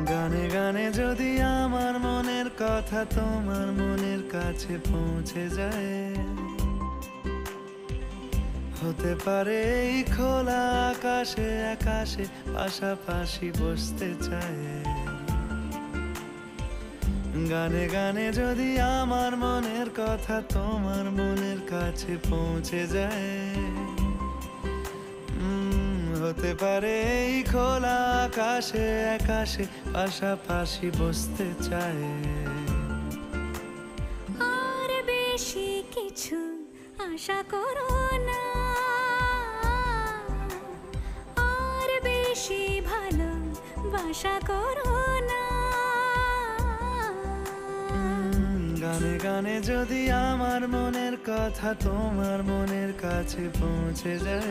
গানে গানে যদি আমার মনের কথা তোমার মনের কাছে পৌঁছে যায়, হতে পারে এই খোলা আকাশে আকাশে পাশাপাশি বসতে চায়। গানে গানে যদি আমার মনের কথা তোমার মনের কাছে পৌঁছে যায়, হতে পারে এই খোলা আকাশে আকাশে পাশাপাশি বসতে চায়। আর বেশি কিছু আশা করো না, আর বেশি ভালোবাসা করো না। গানে গানে যদি আমার মনের কথা তোমার মনের কাছে পৌঁছে যায়,